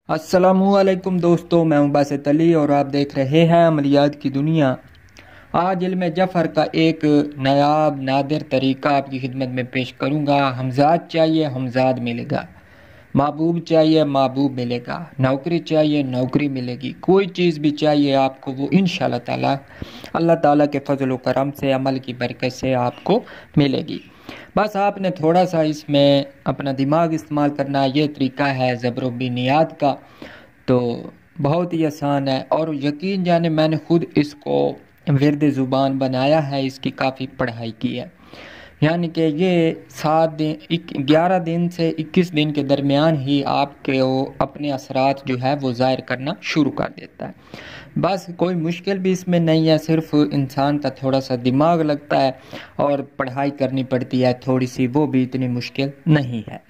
अस्सलामुअलैकुम दोस्तों, मैं हूं बासित अली और आप देख रहे हैं अमलियात की दुनिया। आज इल्म जफ़र का एक नायाब नादिर तरीका आपकी खिदमत में पेश करूंगा। हमजाद चाहिए हमजाद मिलेगा, महबूब चाहिए महबूब मिलेगा, नौकरी चाहिए नौकरी मिलेगी, कोई चीज़ भी चाहिए आपको वो इंशाअल्लाह ताला अल्लाह ताला के फजल व करम से अमल की बरकत से आपको मिलेगी। बस आपने थोड़ा सा इसमें अपना दिमाग इस्तेमाल करना है। ये तरीका है ज़बरुब्बिनियात का, तो बहुत ही आसान है और यकीन जाने मैंने खुद इसको विर्द ज़ुबान बनाया है, इसकी काफ़ी पढ़ाई की है। यानी कि ये 11 दिन से 21 दिन के दरमियान ही आपके वो अपने असरात जो है वो ज़ाहिर करना शुरू कर देता है। बस कोई मुश्किल भी इसमें नहीं है, सिर्फ इंसान का थोड़ा सा दिमाग लगता है और पढ़ाई करनी पड़ती है थोड़ी सी, वो भी इतनी मुश्किल नहीं है।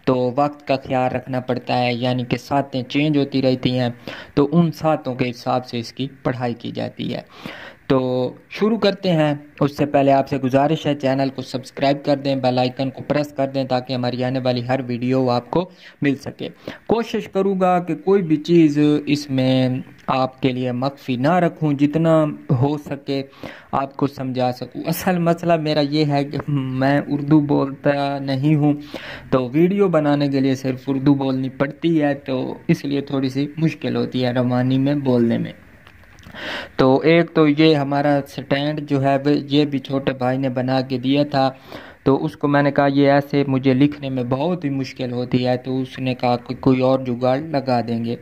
तो वक्त का ख्याल रखना पड़ता है, यानी कि सातें चेंज होती रहती हैं, तो उन सातों के हिसाब से इसकी पढ़ाई की जाती है। तो शुरू करते हैं। उससे पहले आपसे गुजारिश है, चैनल को सब्सक्राइब कर दें, बेल आइकन को प्रेस कर दें ताकि हमारी आने वाली हर वीडियो आपको मिल सके। कोशिश करूँगा कि कोई भी चीज़ इसमें आपके लिए मख्फी ना रखूं, जितना हो सके आपको समझा सकूं। असल मसला मेरा ये है कि मैं उर्दू बोलता नहीं हूं, तो वीडियो बनाने के लिए सिर्फ उर्दू बोलनी पड़ती है, तो इसलिए थोड़ी सी मुश्किल होती है रवानी में बोलने में। तो एक तो ये हमारा स्टैंड जो है ये भी छोटे भाई ने बना के दिया था, तो उसको मैंने कहा ये ऐसे मुझे लिखने में बहुत ही मुश्किल होती है, तो उसने कहा कि कोई और जुगाड़ लगा देंगे,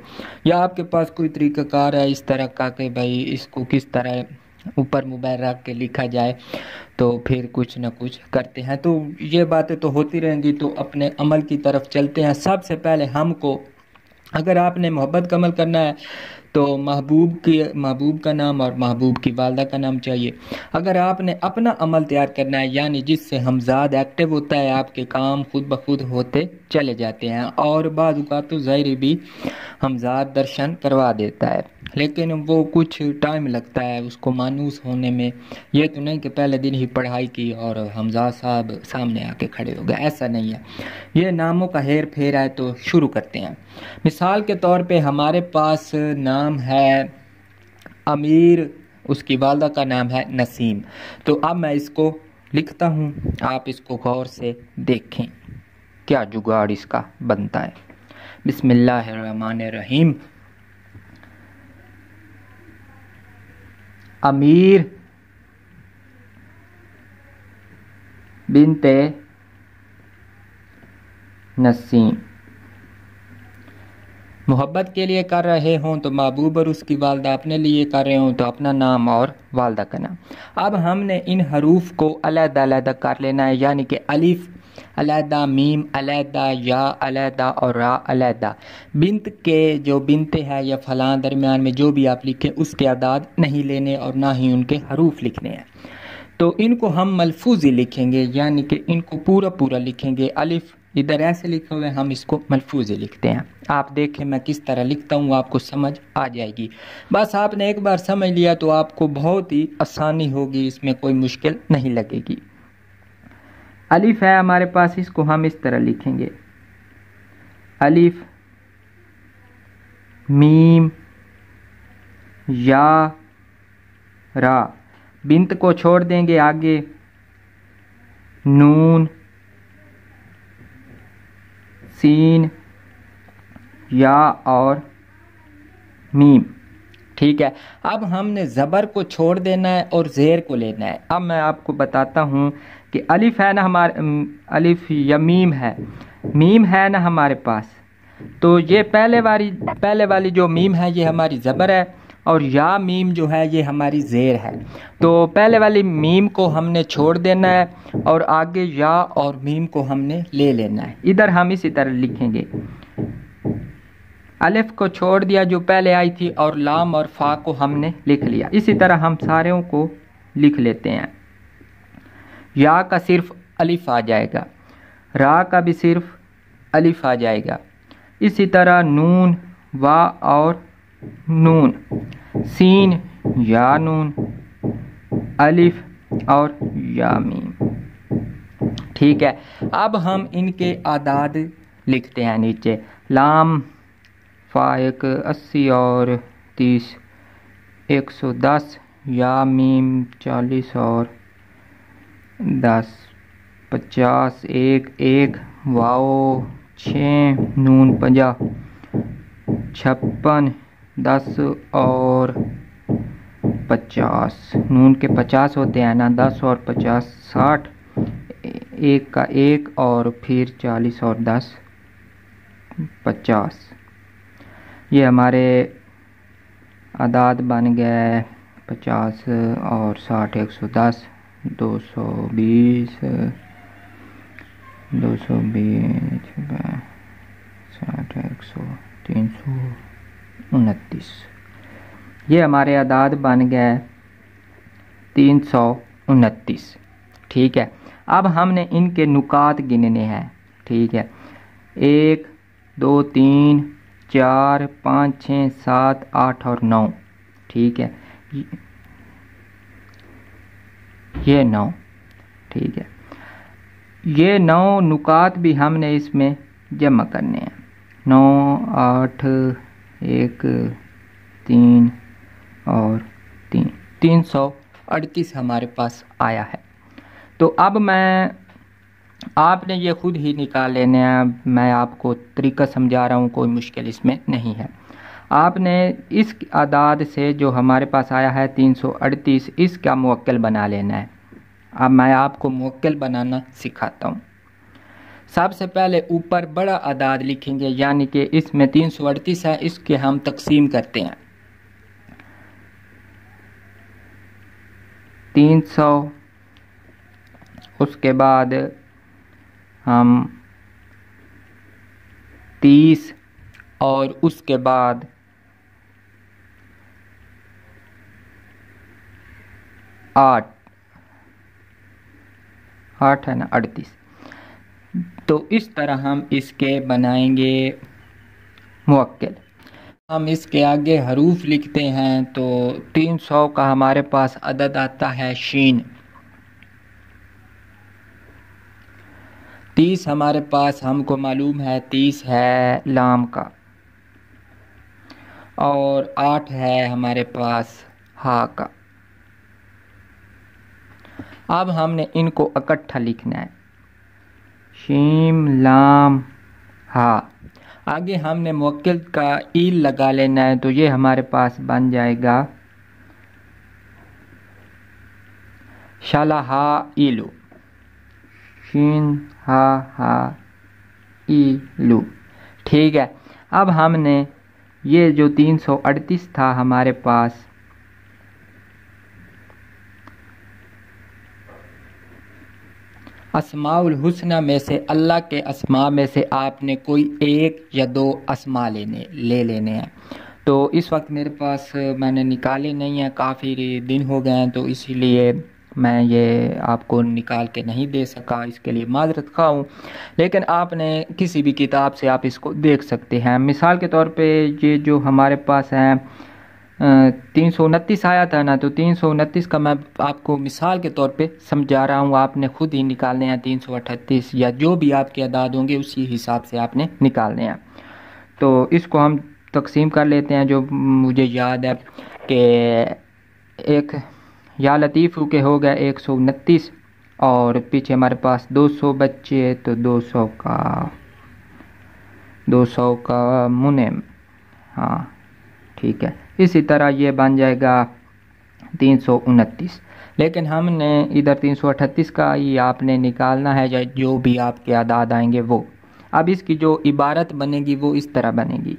या आपके पास कोई तरीक़ाकार है इस तरह का कि भाई इसको किस तरह ऊपर मोबाइल रख के लिखा जाए, तो फिर कुछ ना कुछ करते हैं। तो ये बातें तो होती रहेंगी, तो अपने अमल की तरफ चलते हैं। सबसे पहले हमको, अगर आपने मोहब्बत का अमल करना है तो महबूब का नाम और महबूब की वालदा का नाम चाहिए। अगर आपने अपना अमल तैयार करना है, यानी जिससे हमजाद एक्टिव होता है, आपके काम खुद ब खुद होते चले जाते हैं, और बाज़ औक़ात तो ज़ाहिर भी हमजाद दर्शन करवा देता है, लेकिन वो कुछ टाइम लगता है उसको मानूस होने में। ये तो नहीं कि पहले दिन ही पढ़ाई की और हमजाद साहब सामने आके खड़े हो गए, ऐसा नहीं है। ये नामों का हेर फेर है। तो शुरू करते हैं। मिसाल के तौर पे हमारे पास नाम है अमीर, उसकी वालदा का नाम है नसीम। तो अब मैं इसको लिखता हूँ, आप इसको गौर से देखें क्या जुगाड़ इसका बनता है। बिस्मिल्लाहिर्रहमानिर्रहीम। अमीर बिनते नसीम। मोहब्बत के लिए कर रहे हों तो महबूब और उसकी वालदा, अपने लिए कर रहे हों तो अपना नाम और वालदा का नाम। अब हमने इन हरूफ को अलग-अलग कर लेना है, यानी कि अलिफ अलहदा, मीम अलहदा, या अलहदा और रा अलहदा। बिन्त के जो बिनते हैं या फलां दरमियान में जो भी आप लिखें उसके अदाद नहीं लेने और ना ही उनके हरूफ लिखने हैं। तो इनको हम मलफूज़ी लिखेंगे, यानी कि इनको पूरा पूरा लिखेंगे। अलिफ इधर ऐसे लिखे हुए, हम इसको मलफूज़ी लिखते हैं। आप देखें मैं किस तरह लिखता हूँ, आपको समझ आ जाएगी। बस आपने एक बार समझ लिया तो आपको बहुत ही आसानी होगी, इसमें कोई मुश्किल नहीं लगेगी। अलिफ है हमारे पास, इसको हम इस तरह लिखेंगे, अलिफ मीम या रा। बिन्त को छोड़ देंगे, आगे नून सीन या और मीम। ठीक है। अब हमने ज़बर को छोड़ देना है और ज़ेर को लेना है। अब मैं आपको बताता हूँ कि अलिफ है ना हमारे, अलिफ या मीम है ना हमारे पास, तो ये पहले वाली जो मीम है ये हमारी ज़बर है, और या मीम जो है ये हमारी ज़ेर है। तो पहले वाली मीम को हमने छोड़ देना है और आगे या और मीम को हमने ले लेना है। इधर हम इसी तरह लिखेंगे, अलिफ को छोड़ दिया जो पहले आई थी, और लाम और फा को हमने लिख लिया। इसी तरह हम सारों को लिख लेते हैं। या का सिर्फ अलिफ आ जाएगा, रा का भी सिर्फ अलिफ आ जाएगा। इसी तरह नून, वा और नून, सीन या नून, अलिफ और या मीम। ठीक है। अब हम इनके आदाद लिखते हैं नीचे, लाम फा एक 80 और 30 110, या मीम 40 और 10 50, एक एक, वाओ 6, नून 50 56, 10 और 50, नून के 50 होते हैं ना, 10 और 50 60, एक का एक और फिर 40 और 10 50। ये हमारे आदाद बन गए 50 और 60 110 220 220 60 100 329। ये हमारे आदाद बन गए 329। ठीक है, अब हमने इनके नुकात गिनने हैं। ठीक है, 1 2 3 4 5 6 7 8 और 9। ठीक है, ये 9। ठीक है, ये 9 नुकात भी हमने इसमें जमा करने हैं। 9 8 1 3 और 3 338 हमारे पास आया है। तो अब आपने ये खुद ही निकाल लेने हैं। मैं आपको तरीका समझा रहा हूँ, कोई मुश्किल इसमें नहीं है। आपने इस आदाद से जो हमारे पास आया है 338, इसका मुवक्किल बना लेना है। अब मैं आपको मुवक्किल बनाना सिखाता हूँ। सबसे पहले ऊपर बड़ा आदाद लिखेंगे, यानी कि इसमें 338 है, इसके हम तकसीम करते हैं 300, उसके बाद हम 30 और उसके बाद 8 है ना 38। तो इस तरह हम इसके बनाएंगे मुवक्किल। हम इसके आगे हरूफ लिखते हैं। तो 300 का हमारे पास अदद आता है शीन। 30 हमारे पास हमको मालूम है 30 है लाम का, और 8 है हमारे पास हा का। अब हमने इनको इकट्ठा लिखना है, शीम लाम हा। आगे हमने मुवक्किल का ईल लगा लेना है। तो ये हमारे पास बन जाएगा शलहा इलू, शीन हा इलू। ठीक है, अब हमने ये जो 338 था हमारे पास, अस्माउल हुस्ना में से, अल्लाह के अस्मा में से आपने कोई एक या दो अस्मा ले लेने हैं। तो इस वक्त मेरे पास मैंने निकाले नहीं हैं, काफ़ी दिन हो गए हैं, तो इसीलिए मैं ये आपको निकाल के नहीं दे सका, इसके लिए माजरत खा हूँ। लेकिन आपने किसी भी किताब से आप इसको देख सकते हैं। मिसाल के तौर पे ये जो हमारे पास है 329 आया था ना, तो 329 का मैं आपको मिसाल के तौर पे समझा रहा हूँ। आपने खुद ही निकालने हैं 338, या जो भी आपके अदाद होंगे उसी हिसाब से आपने निकालने हैं। तो इसको हम तकसीम कर लेते हैं। जो मुझे याद है कि एक या लतीफ़ू के हो गए 129, और पीछे हमारे पास 200 बच्चे, तो 200 का मुनेम। हाँ ठीक है, इसी तरह ये बन जाएगा 329। लेकिन हमने इधर 338 का ही आपने निकालना है, या जो भी आपके आदाद आएंगे वो। अब इसकी जो इबारत बनेगी वो इस तरह बनेगी,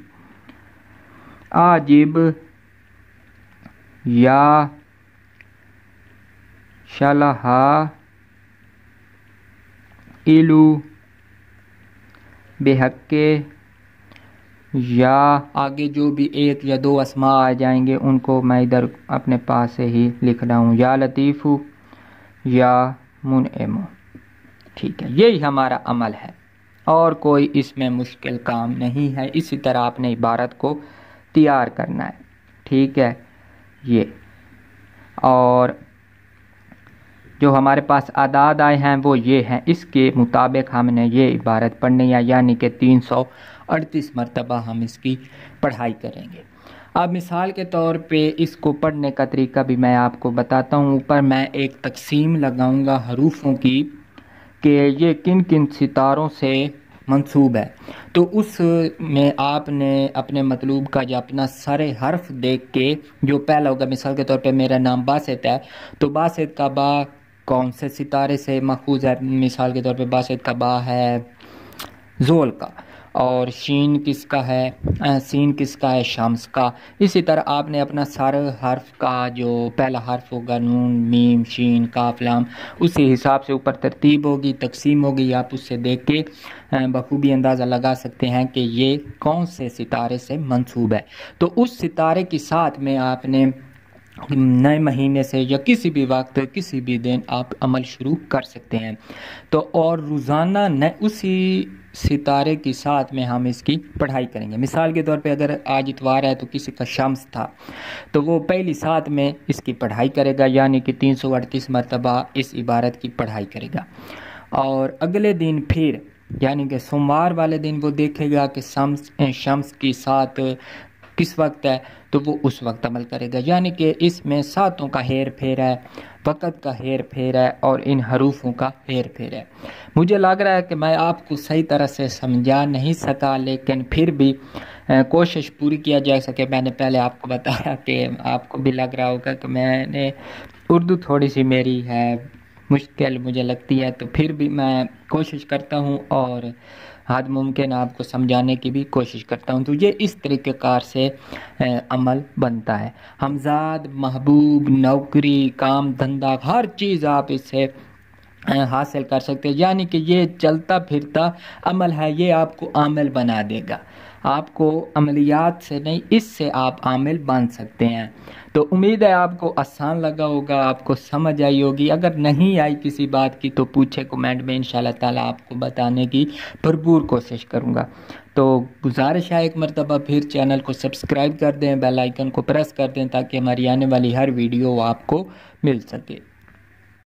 आजिब या शलहा इलू बेहक्के, या आगे जो भी एक या दो अस्मा आ जाएंगे उनको मैं इधर अपने पास से ही लिख रहा हूँ, या लतीफ़ू या मुनएमो। ठीक है, यही हमारा अमल है और कोई इसमें मुश्किल काम नहीं है। इसी तरह आपने इबारत को तैयार करना है। ठीक है, ये और जो हमारे पास आदाद आए हैं वो ये हैं। इसके मुताबिक हमने ये इबारत पढ़नी है, यानी कि 338। 38 मरतबा हम इसकी पढ़ाई करेंगे। अब मिसाल के तौर पे इसको पढ़ने का तरीका भी मैं आपको बताता हूँ। ऊपर मैं एक तकसीम लगाऊंगा हरूफों की कि ये किन किन सितारों से मंसूब है, तो उस में आपने अपने मतलूब का या अपना सारे हर्फ देख के, जो पहला होगा मिसाल के तौर पे मेरा नाम बासित है, तो बासित का बा कौन से सितारे से मखूज है, मिसाल के तौर पे बासित का बा है जोल का, और शीन किसका है, सीन किसका है, शम्स का। इसी तरह आपने अपना सारे हर्फ का जो पहला हर्फ होगा नून मीम शीन काफ लाम, उसी हिसाब से ऊपर तरतीब होगी, तकसीम होगी, आप उससे देख के बखूबी अंदाज़ा लगा सकते हैं कि ये कौन से सितारे से मंसूब है। तो उस सितारे के साथ में आपने नए महीने से या किसी भी वक्त किसी भी दिन आप अमल शुरू कर सकते हैं। तो और रोज़ाना न उसी सितारे के साथ में हम इसकी पढ़ाई करेंगे। मिसाल के तौर पे अगर आज इतवार है तो किसी का शम्स था, तो वो पहली साथ में इसकी पढ़ाई करेगा, यानी कि 338 मरतबा इस इबारत की पढ़ाई करेगा। और अगले दिन फिर यानी कि सोमवार वाले दिन वो देखेगा कि शम्स के साथ किस वक्त है, तो वो उस वक्त अमल करेगा। यानी कि इसमें सातों का हेर फेर है, वक़्त का हेर फेर है और इन हरूफों का हेर फेर है। मुझे लग रहा है कि मैं आपको सही तरह से समझा नहीं सका, लेकिन फिर भी कोशिश पूरी किया जा सके। मैंने पहले आपको बताया कि आपको भी लग रहा होगा कि मैंने उर्दू थोड़ी सी मेरी है मुश्किल मुझे लगती है, तो फिर भी मैं कोशिश करता हूँ और हद मुमकिन आपको समझाने की भी कोशिश करता हूँ। तो ये इस तरीक़ेकार से अमल बनता है। हमज़ाद, महबूब, नौकरी, काम धंधा, हर चीज़ आप इससे हासिल कर सकते हैं। यानी कि ये चलता फिरता अमल है, ये आपको आमिल बना देगा। आपको अमलियात से नहीं, इससे आप आमिल बन सकते हैं। तो उम्मीद है आपको आसान लगा होगा, आपको समझ आई होगी। अगर नहीं आई किसी बात की तो पूछे कमेंट में, इंशाल्लाह ताला आपको बताने की भरपूर कोशिश करूँगा। तो गुजारिश है एक मरतबा फिर चैनल को सब्सक्राइब कर दें, बेल आइकन को प्रेस कर दें ताकि हमारी आने वाली हर वीडियो आपको मिल सके।